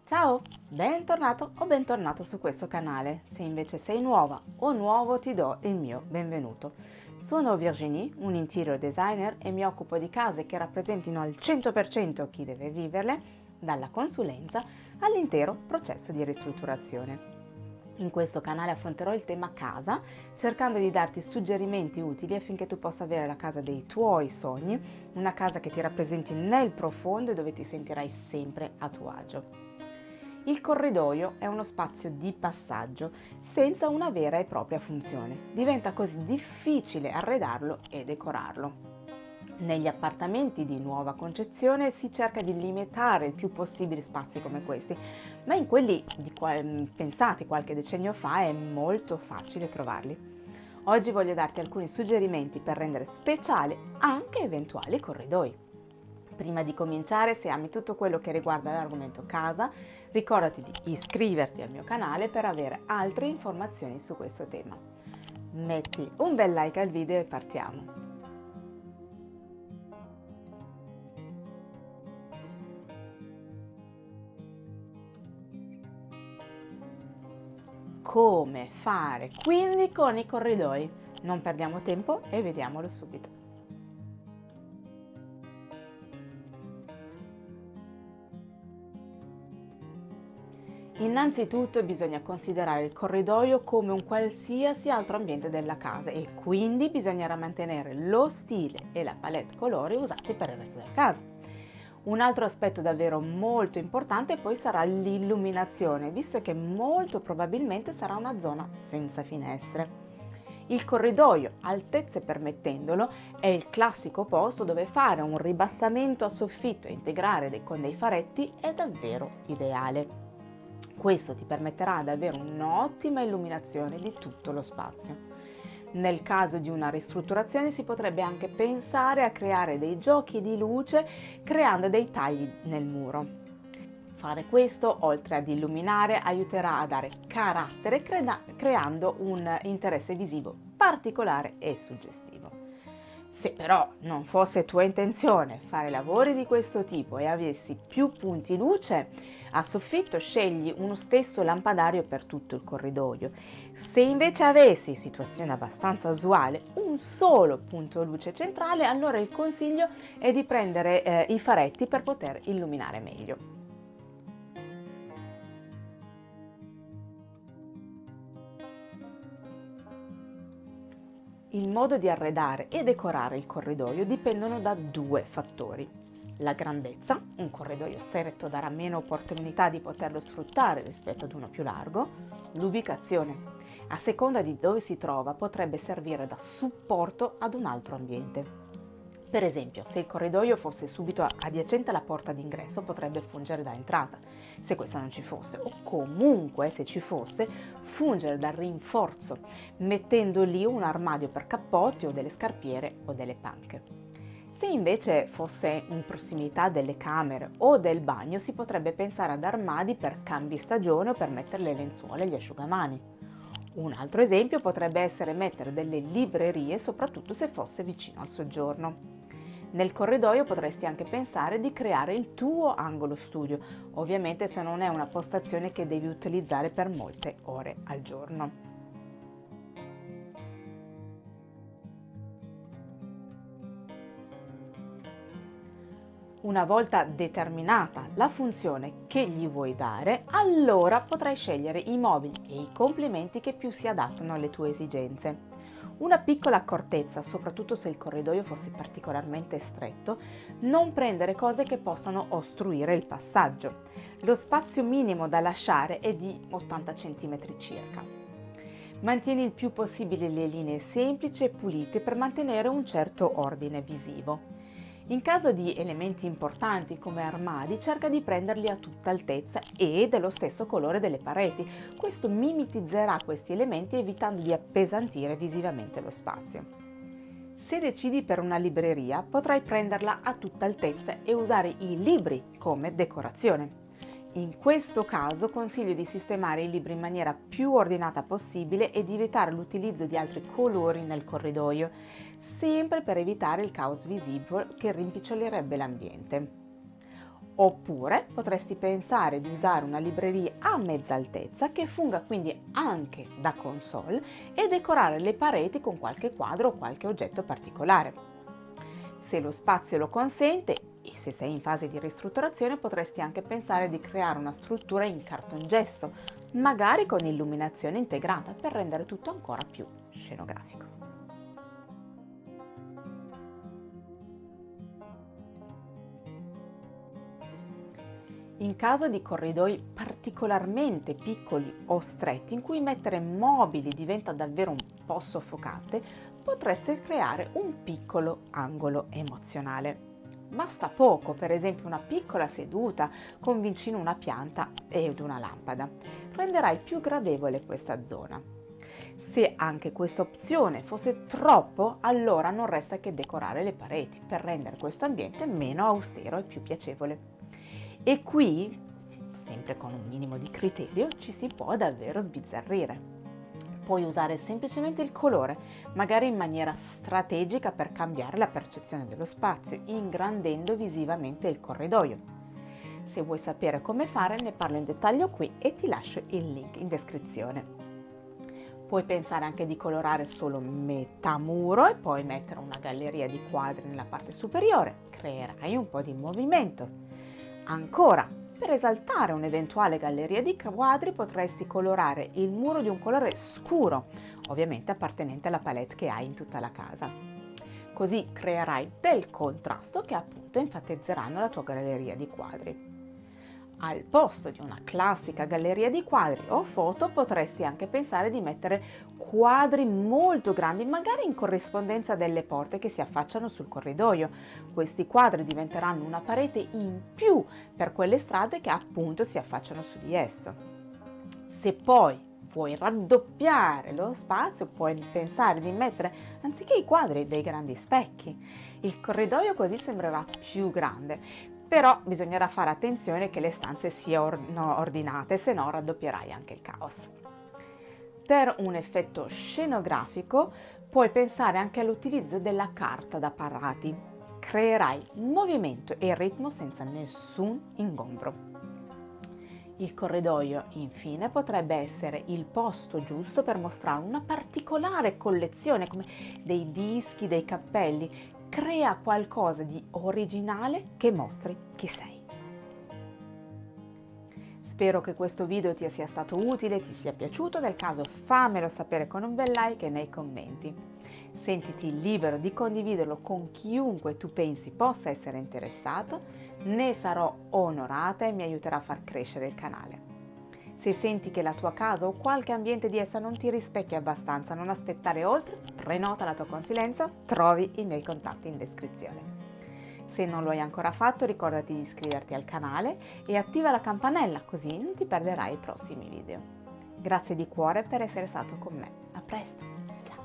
Ciao, bentornato o bentornato su questo canale. Se invece sei nuova o nuovo ti do il mio benvenuto. Sono Virginie, un interior designer e mi occupo di case che rappresentino al 100% chi deve viverle, dalla consulenza all'intero processo di ristrutturazione. In questo canale affronterò il tema casa, cercando di darti suggerimenti utili affinché tu possa avere la casa dei tuoi sogni, una casa che ti rappresenti nel profondo e dove ti sentirai sempre a tuo agio. Il corridoio è uno spazio di passaggio senza una vera e propria funzione. Diventa così difficile arredarlo e decorarlo. Negli appartamenti di nuova concezione si cerca di limitare il più possibile spazi come questi, ma in quelli pensati qualche decennio fa è molto facile trovarli. Oggi voglio darti alcuni suggerimenti per rendere speciale anche eventuali corridoi. Prima di cominciare, se ami tutto quello che riguarda l'argomento casa, ricordati di iscriverti al mio canale per avere altre informazioni su questo tema. Metti un bel like al video e partiamo! Come fare quindi con i corridoi? Non perdiamo tempo e vediamolo subito. Innanzitutto bisogna considerare il corridoio come un qualsiasi altro ambiente della casa e quindi bisognerà mantenere lo stile e la palette colori usati per il resto della casa. Un altro aspetto davvero molto importante poi sarà l'illuminazione, visto che molto probabilmente sarà una zona senza finestre. Il corridoio, altezze permettendolo, è il classico posto dove fare un ribassamento a soffitto e integrare con dei faretti è davvero ideale. Questo ti permetterà di avere un'ottima illuminazione di tutto lo spazio. Nel caso di una ristrutturazione si potrebbe anche pensare a creare dei giochi di luce creando dei tagli nel muro. Fare questo, oltre ad illuminare, aiuterà a dare carattere creando un interesse visivo particolare e suggestivo. Se però non fosse tua intenzione fare lavori di questo tipo e avessi più punti luce, a soffitto scegli uno stesso lampadario per tutto il corridoio. Se invece avessi, situazione abbastanza usuale, un solo punto luce centrale, allora il consiglio è di prendere i faretti per poter illuminare meglio. Il modo di arredare e decorare il corridoio dipendono da due fattori. La grandezza, un corridoio stretto darà meno opportunità di poterlo sfruttare rispetto ad uno più largo. L'ubicazione, a seconda di dove si trova, potrebbe servire da supporto ad un altro ambiente. Per esempio, se il corridoio fosse subito adiacente alla porta d'ingresso, potrebbe fungere da entrata, se questa non ci fosse, o comunque, se ci fosse, fungere da rinforzo, mettendo lì un armadio per cappotti o delle scarpiere o delle panche. Se invece fosse in prossimità delle camere o del bagno, si potrebbe pensare ad armadi per cambi stagione o per mettere le lenzuola e gli asciugamani. Un altro esempio potrebbe essere mettere delle librerie, soprattutto se fosse vicino al soggiorno. Nel corridoio potresti anche pensare di creare il tuo angolo studio, ovviamente se non è una postazione che devi utilizzare per molte ore al giorno. Una volta determinata la funzione che gli vuoi dare, allora potrai scegliere i mobili e i complementi che più si adattano alle tue esigenze. Una piccola accortezza, soprattutto se il corridoio fosse particolarmente stretto, non prendere cose che possano ostruire il passaggio. Lo spazio minimo da lasciare è di 80 cm circa. Mantieni il più possibile le linee semplici e pulite per mantenere un certo ordine visivo. In caso di elementi importanti come armadi, cerca di prenderli a tutta altezza e dello stesso colore delle pareti. Questo mimetizzerà questi elementi evitando di appesantire visivamente lo spazio. Se decidi per una libreria, potrai prenderla a tutta altezza e usare i libri come decorazione. In questo caso consiglio di sistemare i libri in maniera più ordinata possibile e di evitare l'utilizzo di altri colori nel corridoio, sempre per evitare il caos visivo che rimpicciolerebbe l'ambiente. Oppure potresti pensare di usare una libreria a mezza altezza che funga quindi anche da console e decorare le pareti con qualche quadro o qualche oggetto particolare. Se lo spazio lo consente e se sei in fase di ristrutturazione potresti anche pensare di creare una struttura in cartongesso, magari con illuminazione integrata per rendere tutto ancora più scenografico. In caso di corridoi particolarmente piccoli o stretti in cui mettere mobili diventa davvero un po' soffocante, potreste creare un piccolo angolo emozionale. Basta poco, per esempio una piccola seduta con vicino una pianta ed una lampada. Renderai più gradevole questa zona. Se anche questa opzione fosse troppo, allora non resta che decorare le pareti per rendere questo ambiente meno austero e più piacevole. E qui, sempre con un minimo di criterio, ci si può davvero sbizzarrire. Puoi usare semplicemente il colore, magari in maniera strategica per cambiare la percezione dello spazio, ingrandendo visivamente il corridoio. Se vuoi sapere come fare, ne parlo in dettaglio qui e ti lascio il link in descrizione. Puoi pensare anche di colorare solo metà muro e poi mettere una galleria di quadri nella parte superiore. Creerai un po' di movimento. Ancora, per esaltare un'eventuale galleria di quadri potresti colorare il muro di un colore scuro, ovviamente appartenente alla palette che hai in tutta la casa. Così creerai del contrasto che appunto enfatizzeranno la tua galleria di quadri. Al posto di una classica galleria di quadri o foto potresti anche pensare di mettere quadri molto grandi, magari in corrispondenza delle porte che si affacciano sul corridoio. Questi quadri diventeranno una parete in più per quelle strade che appunto si affacciano su di esso. Se poi vuoi raddoppiare lo spazio, puoi pensare di mettere anziché i quadri dei grandi specchi. Il corridoio così sembrerà più grande. Però bisognerà fare attenzione che le stanze siano ordinate, se no raddoppierai anche il caos. Per un effetto scenografico puoi pensare anche all'utilizzo della carta da parati. Creerai movimento e ritmo senza nessun ingombro. Il corridoio, infine, potrebbe essere il posto giusto per mostrare una particolare collezione come dei dischi, dei cappelli. Crea qualcosa di originale che mostri chi sei. Spero che questo video ti sia stato utile, ti sia piaciuto, nel caso fammelo sapere con un bel like e nei commenti. Sentiti libero di condividerlo con chiunque tu pensi possa essere interessato, ne sarò onorata e mi aiuterà a far crescere il canale. Se senti che la tua casa o qualche ambiente di essa non ti rispecchia abbastanza, non aspettare oltre, prenota la tua consulenza, trovi i miei contatti in descrizione. Se non lo hai ancora fatto, ricordati di iscriverti al canale e attiva la campanella, così non ti perderai i prossimi video. Grazie di cuore per essere stato con me. A presto! Ciao!